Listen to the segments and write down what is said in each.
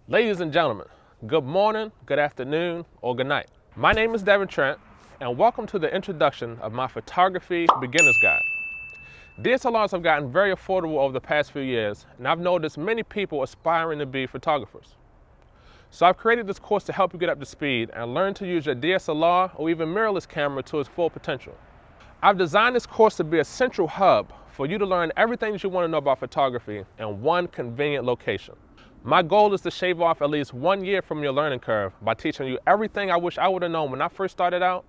Ladies and gentlemen, good morning, good afternoon, or good night. My name is Devin Trent, and welcome to the introduction of my photography beginner's guide. DSLRs have gotten very affordable over the past few years, and I've noticed many people aspiring to be photographers. So I've created this course to help you get up to speed and learn to use your DSLR or even mirrorless camera to its full potential. I've designed this course to be a central hub for you to learn everything that you want to know about photography in one convenient location. My goal is to shave off at least 1 year from your learning curve by teaching you everything I wish I would have known when I first started out,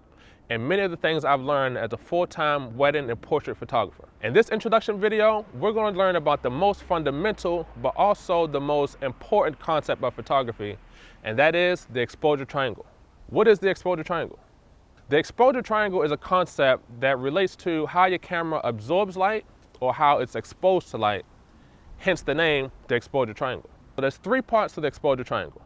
and many of the things I've learned as a full-time wedding and portrait photographer. In this introduction video, we're going to learn about the most fundamental, but also the most important concept of photography, and that is the exposure triangle. What is the exposure triangle? The exposure triangle is a concept that relates to how your camera absorbs light or how it's exposed to light, hence the name, the exposure triangle. So there's 3 parts to the exposure triangle: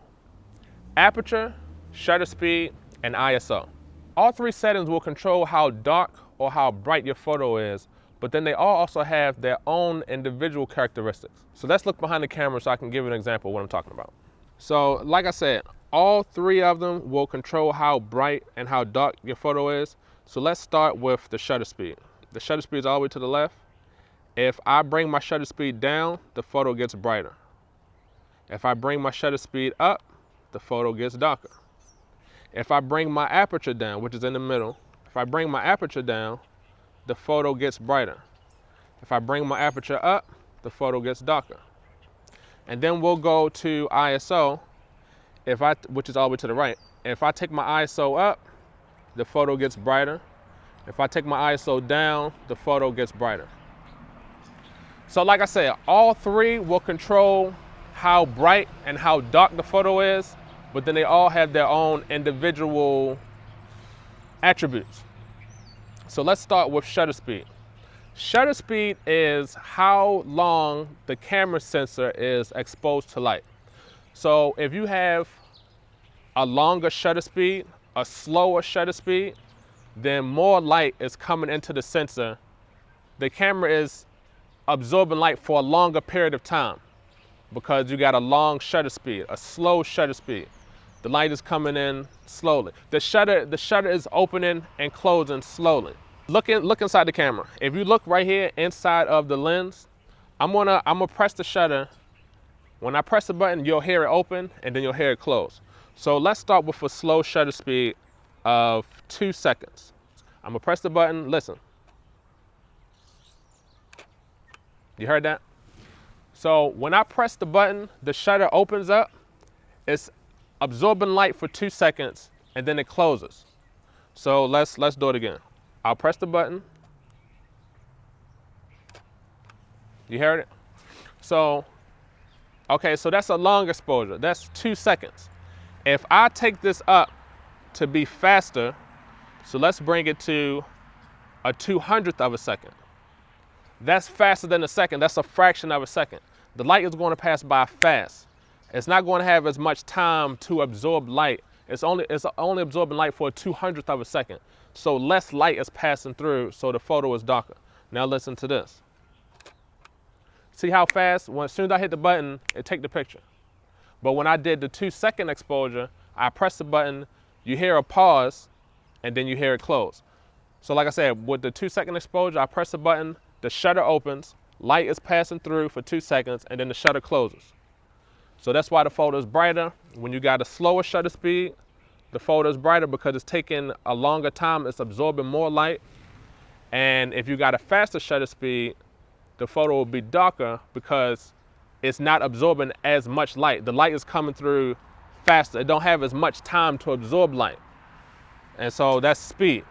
aperture, shutter speed, and ISO. All 3 settings will control how dark or how bright your photo is, but then they all also have their own individual characteristics. So let's look behind the camera so I can give you an example of what I'm talking about. So like I said, all 3 of them will control how bright and how dark your photo is. So let's start with the shutter speed. The shutter speed is all the way to the left. If I bring my shutter speed down, the photo gets brighter. If I bring my shutter speed up, the photo gets darker. If I bring my aperture down, which is in the middle, if I bring my aperture down, the photo gets brighter. If I bring my aperture up, the photo gets darker. And then we'll go to ISO, which is all the way to the right. If I take my ISO up, the photo gets brighter. If I take my ISO down, the photo gets brighter. So like I said, all 3 will control how bright and how dark the photo is, but then they all have their own individual attributes. So let's start with shutter speed. Shutter speed is how long the camera sensor is exposed to light. So if you have a longer shutter speed, a slower shutter speed, then more light is coming into the sensor. The camera is absorbing light for a longer period of time because you got a long shutter speed, a slow shutter speed. The light is coming in slowly. The shutter is opening and closing slowly. Look inside the camera. If you look right here inside of the lens, I'm gonna press the shutter. When I press the button, you'll hear it open and then you'll hear it close. So let's start with a slow shutter speed of 2 seconds. I'm gonna press the button, listen. You heard that? So when I press the button, the shutter opens up, it's absorbing light for 2 seconds, and then it closes. So let's do it again. I'll press the button. You heard it? So, okay, so that's a long exposure. That's 2 seconds. If I take this up to be faster, so let's bring it to a 200th of a second. That's faster than a second. That's a fraction of a second. The light is going to pass by fast. It's not going to have as much time to absorb light. It's only absorbing light for a 200th of a second. So less light is passing through, so the photo is darker. Now listen to this. See how fast, as soon as I hit the button, it takes the picture. But when I did the 2-second exposure, I press the button, you hear a pause, and then you hear it close. So like I said, with the 2-second exposure, I press the button, the shutter opens, light is passing through for 2 seconds, and then the shutter closes. So that's why the photo is brighter. When you got a slower shutter speed, the photo is brighter because it's taking a longer time, it's absorbing more light. And if you got a faster shutter speed, the photo will be darker because it's not absorbing as much light. The light is coming through faster. It don't have as much time to absorb light. And so that's speed.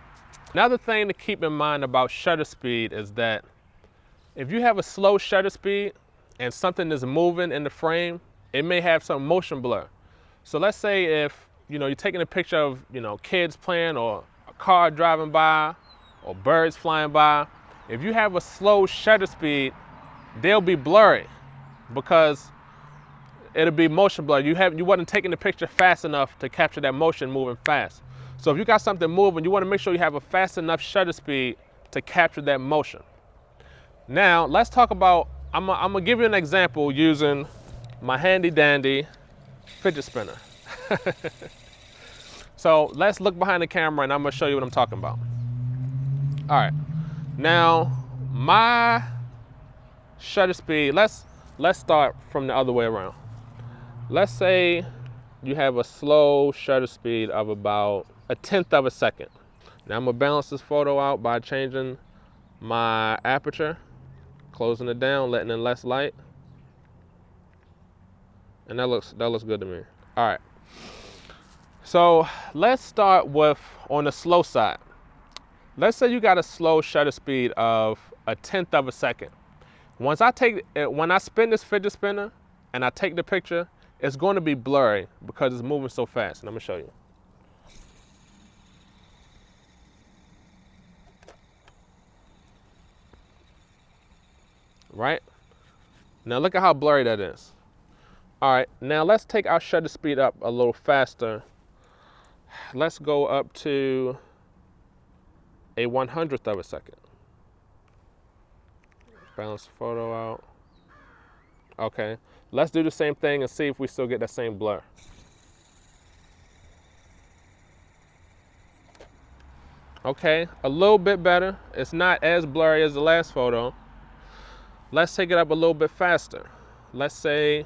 Another thing to keep in mind about shutter speed is that if you have a slow shutter speed and something is moving in the frame, it may have some motion blur. So let's say if you're taking a picture of kids playing or a car driving by or birds flying by. If you have a slow shutter speed, they'll be blurry because it'll be motion blur. You wasn't taking the picture fast enough to capture that motion moving fast. So if you got something moving, you want to make sure you have a fast enough shutter speed to capture that motion. Now let's talk about, I'm gonna give you an example using my handy dandy fidget spinner. So let's look behind the camera and I'm gonna show you what I'm talking about. All right, now my shutter speed, let's start from the other way around. Let's say you have a slow shutter speed of about 1/10 of a second. Now I'm gonna balance this photo out by changing my aperture, closing it down, letting in less light. And that looks good to me. All right. So let's start with on the slow side. Let's say you got a slow shutter speed of 1/10 of a second. When I spin this fidget spinner and I take the picture, it's going to be blurry because it's moving so fast. And I'm gonna show you. Right? Now look at how blurry that is. All right, now let's take our shutter speed up a little faster. Let's go up to a 1/100th of a second. Balance the photo out. Okay, let's do the same thing and see if we still get that same blur. Okay, a little bit better. It's not as blurry as the last photo. Let's take it up a little bit faster. Let's say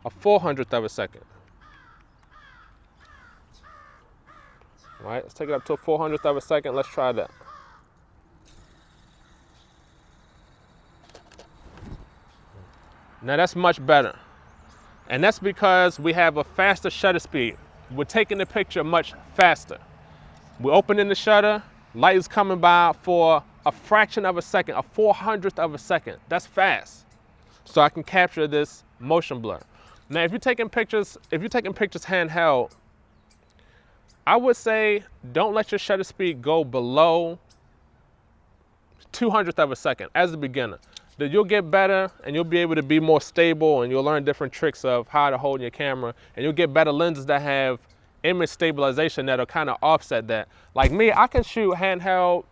a 400th of a second. All right, let's take it up to a 400th of a second. Let's try that. Now that's much better. And that's because we have a faster shutter speed. We're taking the picture much faster. We're opening the shutter, light is coming by for a fraction of a second, a 400th of a second. That's fast. So I can capture this motion blur. Now, if you're taking pictures handheld, I would say don't let your shutter speed go below 200th of a second as a beginner. Then you'll get better and you'll be able to be more stable and you'll learn different tricks of how to hold your camera and you'll get better lenses that have image stabilization that'll kind of offset that. Like me, I can shoot handheld.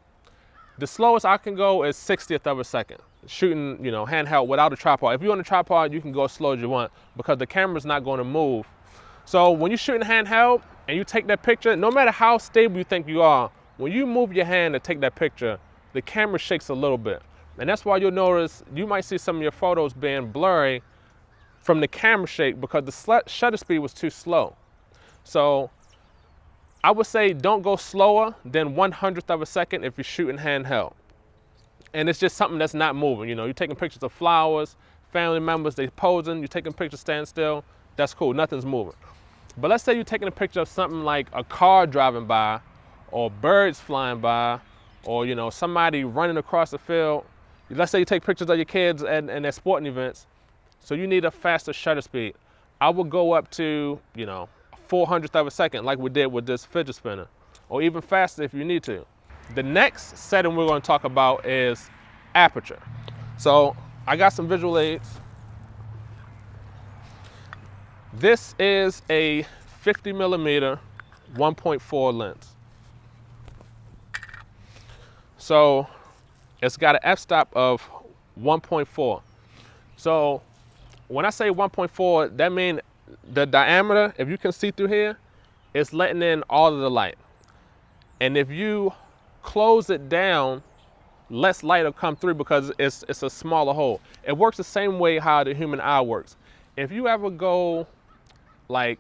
The slowest I can go is 60th of a second. Shooting, handheld without a tripod. If you're on a tripod, you can go as slow as you want because the camera's not going to move. So when you're shooting handheld and you take that picture, no matter how stable you think you are, when you move your hand to take that picture, the camera shakes a little bit. And that's why you'll notice you might see some of your photos being blurry from the camera shake because the shutter speed was too slow. So I would say don't go slower than 1/100th of a second if you're shooting handheld. And it's just something that's not moving. You're taking pictures of flowers, family members, they posing, you're taking pictures stand still, that's cool, nothing's moving. But let's say you're taking a picture of something like a car driving by or birds flying by or somebody running across the field. Let's say you take pictures of your kids and their sporting events. So you need a faster shutter speed. I would go up to, 400th of a second like we did with this fidget spinner, or even faster if you need to. The next setting we're going to talk about is aperture. So I got some visual aids. This is a 50mm 1.4 lens. So it's got an f-stop of 1.4. So when I say 1.4, that means the diameter, if you can see through here, it's letting in all of the light. And if you close it down, less light will come through because it's a smaller hole. It works the same way how the human eye works. If you ever go, do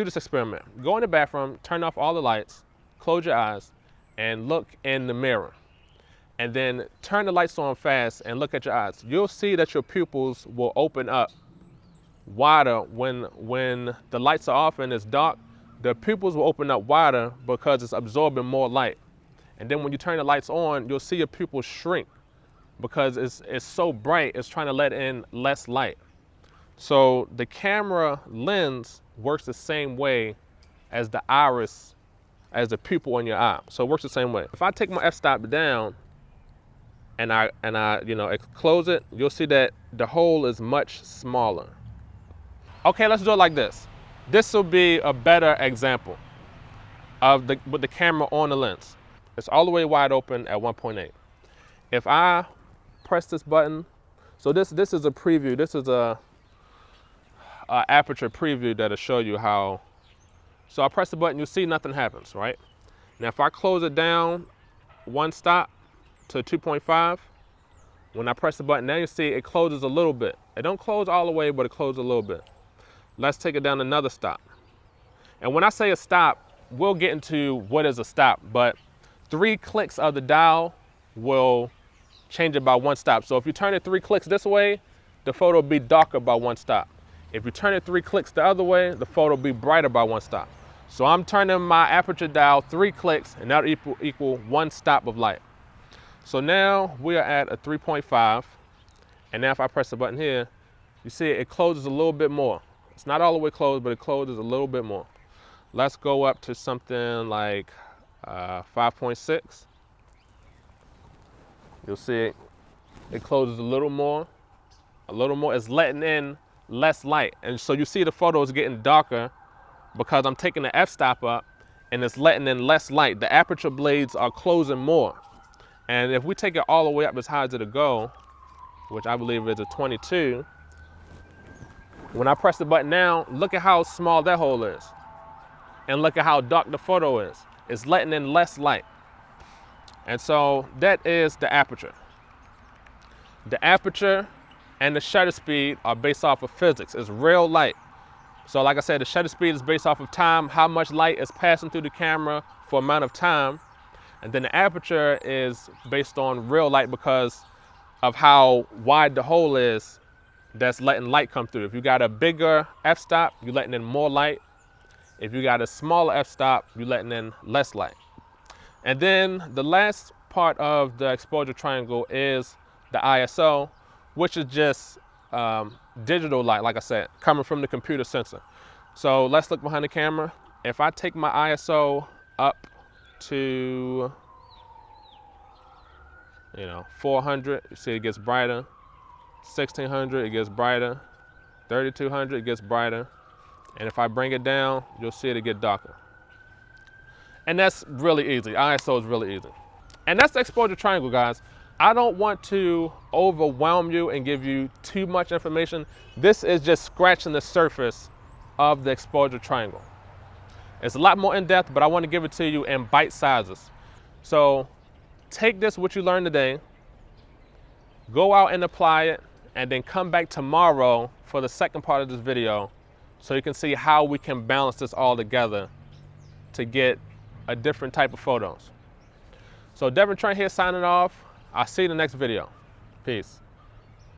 this experiment. Go in the bathroom, turn off all the lights, close your eyes, and look in the mirror. And then turn the lights on fast and look at your eyes. You'll see that your pupils will open up wider when the lights are off and it's dark. The pupils will open up wider because it's absorbing more light. And then when you turn the lights on, you'll see your pupils shrink because it's so bright, it's trying to let in less light. So the camera lens works the same way as the iris, as the pupil in your eye. So it works the same way. If I take my f-stop down and I close it, you'll see that the hole is much smaller. Okay, let's do it like this. This will be a better example of with the camera on the lens. It's all the way wide open at 1.8. If I press this button, so this is a preview. This is a aperture preview that'll show you how. So I press the button, you see nothing happens, right? Now if I close it down one stop to 2.5, when I press the button, now you see it closes a little bit. It don't close all the way, but it closes a little bit. Let's take it down another stop. And when I say a stop, we'll get into what is a stop, but 3 clicks of the dial will change it by 1 stop. So if you turn it 3 clicks this way, the photo will be darker by 1 stop. If you turn it 3 clicks the other way, the photo will be brighter by 1 stop. So I'm turning my aperture dial 3 clicks, and that'll equal 1 stop of light. So now we are at a 3.5, and now if I press the button here, you see it closes a little bit more. It's not all the way closed, but it closes a little bit more. Let's go up to something like 5.6. You'll see it closes a little more. It's letting in less light. And so you see the photo is getting darker because I'm taking the f-stop up and it's letting in less light. The aperture blades are closing more. And if we take it all the way up as high as it'll go, which I believe is a 22, when I press the button now, look at how small that hole is. And look at how dark the photo is. It's letting in less light. And so that is the aperture. The aperture and the shutter speed are based off of physics. It's real light. So like I said, the shutter speed is based off of time, how much light is passing through the camera for amount of time. And then the aperture is based on real light because of how wide the hole is that's letting light come through. If you got a bigger f-stop, you're letting in more light. If you got a smaller f-stop, you're letting in less light. And then the last part of the exposure triangle is the ISO, which is just digital light, like I said, coming from the computer sensor. So let's look behind the camera. If I take my ISO up to 400, you see it gets brighter. 1600, it gets brighter. 3200, it gets brighter. And if I bring it down, you'll see it get darker. And that's really easy. ISO is really easy. And that's the exposure triangle, guys. I don't want to overwhelm you and give you too much information. This is just scratching the surface of the exposure triangle. It's a lot more in depth, but I want to give it to you in bite sizes. So take this, what you learned today, go out and apply it, and then come back tomorrow for the second part of this video so you can see how we can balance this all together to get a different type of photos. So Devin Trent here signing off. I'll see you in the next video. Peace.